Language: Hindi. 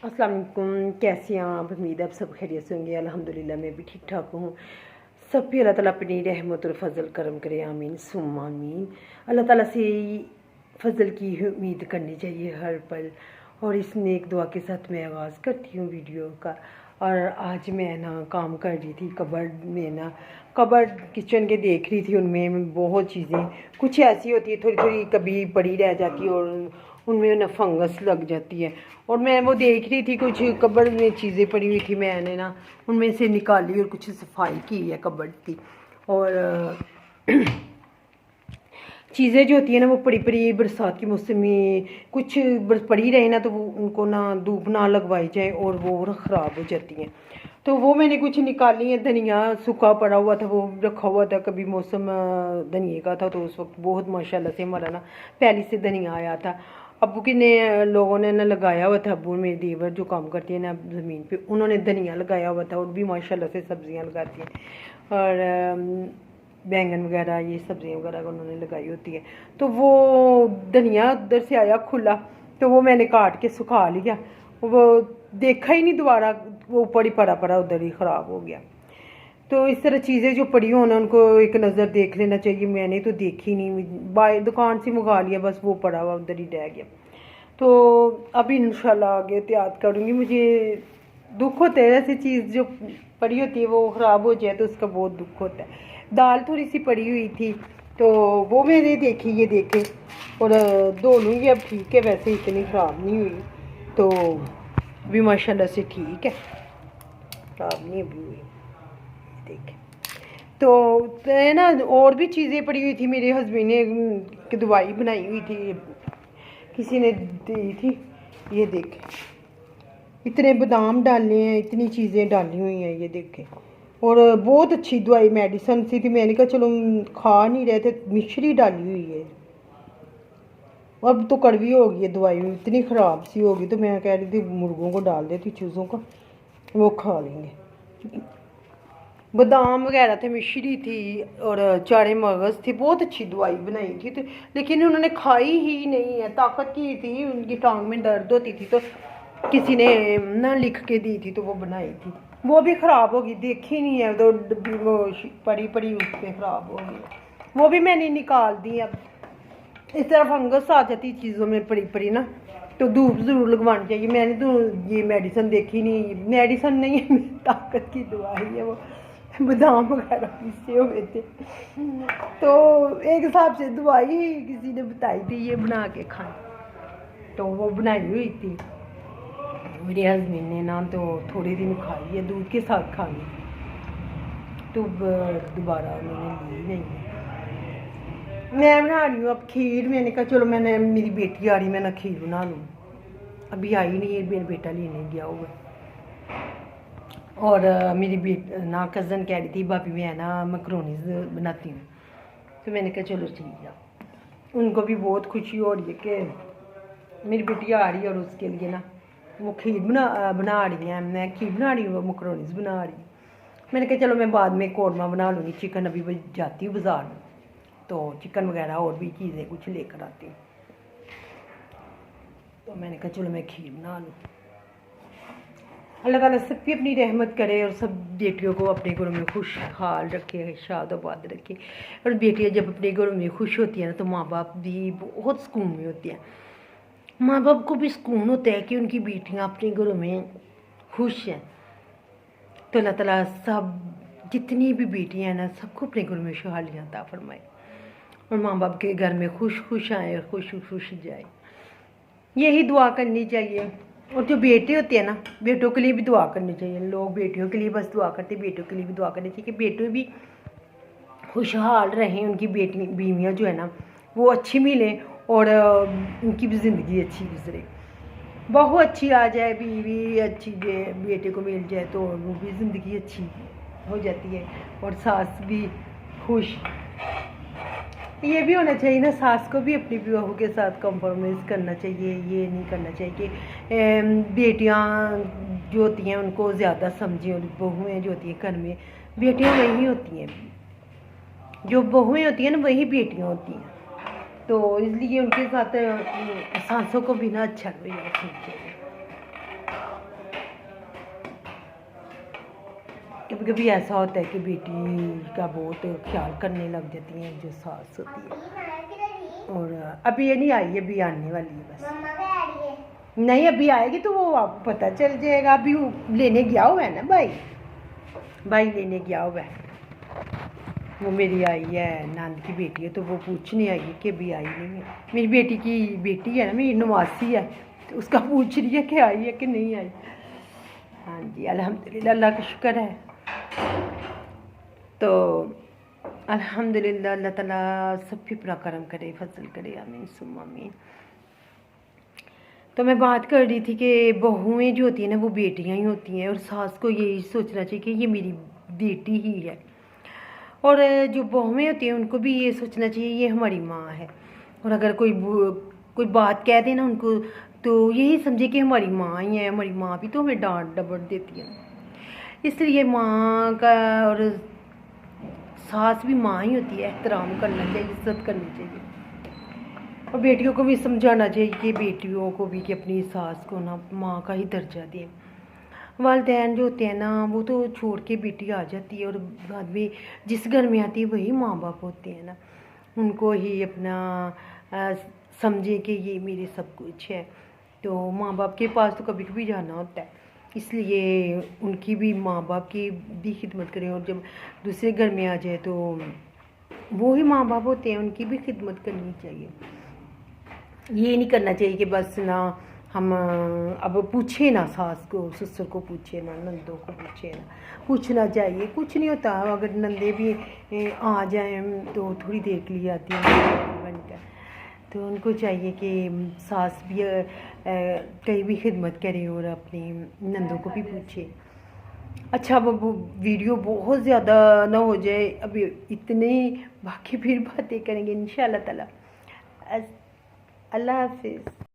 अस्सलाम वालेकुम। कैसे हैं आप? उम्मीद है आप सब खैरियत से होंगे। अल्हम्दुलिल्लाह मैं भी ठीक ठाक हूँ। सब पे अल्लाह ताला अपनी रहमत और फजल करम करे, आमीन सुम्मा आमीन। अल्लाह ताला से फजल की ही उम्मीद करनी चाहिए हर पल। और इस नेक दुआ के साथ मैं आगाज़ करती हूँ वीडियो का। और आज मैं ना काम कर रही थी कबर्ड में ना, कबर्ड किचन के देख रही थी। उनमें बहुत चीज़ें कुछ ऐसी होती है, थोड़ी थोड़ी कभी पड़ी रह जाती है और उनमें ना फंगस लग जाती है। और मैं वो देख रही थी, कुछ कबर्ड में चीज़ें पड़ी हुई थी, मैंने ना उनमें से निकाली और कुछ सफाई की है कबर्ड की। और चीज़ें जो होती है ना वो पड़ी पड़ी बरसात के मौसम में कुछ पड़ी रहे ना, तो वो उनको ना धूप ना लगवाई जाए और वो ख़राब हो जाती हैं। तो वो मैंने कुछ निकाली है। धनिया सूखा पड़ा हुआ था, वो रखा हुआ था, कभी मौसम धनिए का था, तो उस वक्त बहुत माशाल्लाह से हमारा ना पहले से धनिया आया था। अबू के ने लोगों ने ना लगाया हुआ था, अबू मेरे देवर जो काम करती है ना ज़मीन पे, उन्होंने धनिया लगाया हुआ था और भी माशाल्लाह से सब्ज़ियाँ लगाती हैं। और बैंगन वगैरह ये सब्ज़ियाँ वगैरह उन्होंने लगाई होती है। तो वो धनिया उधर से आया खुला, तो वो मैंने काट के सुखा लिया। वो देखा ही नहीं दोबारा, वो ऊपर ही पड़ा पड़ा उधर ही ख़राब हो गया। तो इस तरह चीज़ें जो पड़ी हो ना उनको एक नज़र देख लेना चाहिए। मैंने तो देखी नहीं, बाय दुकान से मंगा लिया, बस वो पड़ा हुआ उधर ही रह गया। तो अभी इंशाल्लाह आगे एहतियात करूँगी। मुझे दुख होता है, ऐसी चीज़ जो पड़ी होती है वो ख़राब हो जाए तो उसका बहुत दुख होता है। दाल थोड़ी सी पड़ी हुई थी, तो वो मैंने देखी, ये देखे और धो लूँगी अब। ठीक है, वैसे इतनी ख़राब नहीं हुई, तो भी माशाल्लाह से ठीक है, ख़राब नहीं अभी हुई। देखे तो ना और भी चीज़ें पड़ी हुई थी। मेरे हस्बैंड ने की दवाई बनाई हुई थी, किसी ने दी थी। ये देखे इतने बादाम डाले हैं, इतनी चीज़ें डाली हुई हैं, ये देखें। और बहुत अच्छी दवाई मेडिसन सी थी। मैंने कहा चलो खा नहीं रहे थे, मिश्री डाली हुई है। अब तो कड़वी हो गई है दवाई, इतनी ख़राब सी होगी। तो मैं कह रही थी मुर्गों को डाल देती, चूज़ों को, वो खा लेंगे। बादाम वगैरह थे, मिश्री थी और चारे मगज़ थे। बहुत अच्छी दवाई बनाई थी, तो लेकिन उन्होंने खाई ही नहीं है। ताकत की थी, उनकी टांग में दर्द होती थी, तो किसी ने ना लिख के दी थी, तो वो बनाई थी। वो भी ख़राब होगी, देखी नहीं है, तो वो पड़ी पड़ी उस पर ख़राब हो गई। वो भी मैंने निकाल दी। अब इस तरह फंगस आ जाती चीज़ों में पड़ी पड़ी ना, तो धूप ज़रूर लगवानी चाहिए। मैंने तो ये मेडिसन देखी नहीं, मेडिसन नहीं है, ताकत की दवाई है वो, बादाम वगैरह पीसे हुए थे। तो एक हिसाब से दवाई किसी ने बताई थी ये बना के खाएं, तो वो बनाई हुई थी मेरे हस्बैंड ने ना, तो थोड़े दिन खाई है, दूध के साथ खाई, तो दोबारा मैंने ली नहीं है। मैं बना रही हूँ अब खीर। मैंने कहा चलो, मैंने मेरी बेटी आ रही, मैं ना खीर बना लूँ। अभी आई नहीं है, मेरा बेटा लेने गया हुआ। और मेरी ना कज़न कह रही थी भाभी मैं ना मकरोनीज बनाती हूँ, तो मैंने कहा चलो ठीक है। उनको भी बहुत खुशी हो रही है कि मेरी बेटी आ रही है और उसके लिए ना वो खीर बना रही है। मैं खीर बना रही हूँ, वो मकरोनीज बना रही हूँ। मैंने कहा चलो मैं बाद में कौरमा बना लूँगी। चिकन अभी जाती हूँ बाज़ार में, तो चिकन वगैरह और भी चीज़ें कुछ लेकर आती हूँ। तो मैंने कहा चलो मैं खीर बना लूँ। अल्लाह ताला सब पे अपनी रहमत करे और सब बेटियों को अपने घरों में खुशहाल रखे, शादाबाद रखे। और बेटियां जब अपने घरों में खुश होती हैं ना, तो माँ बाप भी बहुत सुकून में होती हैं। माँ बाप को भी सुकून होता है कि उनकी बेटियां अपने घरों में खुश हैं। तो अल्लाह ताला सब जितनी भी बेटियां हैं ना, सबको अपने घरों में खुशहालियाँ अता फरमाए और माँ बाप के घर में खुश खुश आए और खुश खुश जाए, यही दुआ करनी चाहिए। और जो बेटे होते हैं ना, बेटों के लिए भी दुआ करनी चाहिए। लोग बेटियों के लिए बस दुआ करते, बेटों के लिए भी दुआ करनी चाहिए कि बेटे भी खुशहाल रहें, उनकी बेटी बीवियाँ जो है ना वो अच्छी मिलें और उनकी भी ज़िंदगी अच्छी गुजरे। बहू अच्छी आ जाए, बीवी अच्छी बेटे को मिल जाए, तो वो भी ज़िंदगी अच्छी हो जाती है और सास भी खुश। ये भी होना चाहिए ना, सास को भी अपनी बहू के साथ कॉम्प्रोमाइज़ करना चाहिए। ये नहीं करना चाहिए कि बेटियां जो होती हैं उनको ज़्यादा समझें और बहुएँ जो होती हैं घर में, बेटियां वही होती हैं, जो बहुएँ होती हैं ना वही बेटियां होती हैं। तो इसलिए उनके साथ सासों को भी ना अच्छा रखना चाहिए। कभी कभी ऐसा होता है कि बेटी का बहुत ख्याल करने लग जाती हैं जो सास होती है। और अभी ये नहीं आई, अभी आने वाली है बस। नहीं अभी आएगी तो वो आपको पता चल जाएगा। अभी वो लेने गया हुआ है ना भाई लेने गया हुआ है। वो मेरी आई है नंद की बेटी है, तो वो पूछने आई है कि अभी आई नहीं है। मेरी बेटी की बेटी है ना, मेरी नवासी है, तो उसका पूछ रही है कि आई है कि नहीं आई। हाँ जी अल्हम्दुलिल्लाह, अल्लाह का शुक्र है। तो अल्हम्दुलिल्लाह, अल्लाह ताला सब पे अपना करम करे, फजल करे, आमीन सुम्मा आमीन। तो मैं बात कर रही थी कि बहुएं जो होती हैं ना वो बेटियां ही होती हैं, और सास को यही सोचना चाहिए कि ये मेरी बेटी ही है। और जो बहुएं होती हैं उनको भी ये सोचना चाहिए ये हमारी माँ है। और अगर कोई बात कह दे ना उनको, तो यही समझे कि हमारी माँ ही है। हमारी माँ भी तो हमें डांट डपट देती है, इसलिए माँ का और सास भी माँ ही होती है। एहतराम करना चाहिए, इज्जत करनी चाहिए, और बेटियों को भी समझाना चाहिए कि बेटियों को भी कि अपनी सास को ना माँ का ही दर्जा दें। वालिदैन जो होते हैं ना वो तो छोड़ के बेटी आ जाती है, और बाद में जिस घर में आती है वही माँ बाप होते हैं ना, उनको ही अपना समझे कि ये मेरे सब कुछ है। तो माँ बाप के पास तो कभी कभी जाना होता है, इसलिए उनकी भी माँ बाप की भी खिदमत करें। और जब दूसरे घर में आ जाए तो वो ही माँ बाप होते हैं, उनकी भी खिदमत करनी चाहिए। ये नहीं करना चाहिए कि बस ना हम अब पूछे ना सास को, ससुर को पूछे ना, नंदों को पूछे ना। पूछना चाहिए, कुछ नहीं होता। अगर नंदे भी आ जाएं तो थोड़ी देर के लिए आती हैं बनकर, तो उनको चाहिए कि सास भी कहीं भी खिदमत करे और अपनी नंदों को भी पूछे। अच्छा अब वीडियो बहुत ज़्यादा ना हो जाए, अभी इतने ही, बाकी फिर बातें करेंगे इंशाल्लाह ताला। अल्लाह हाफिज़।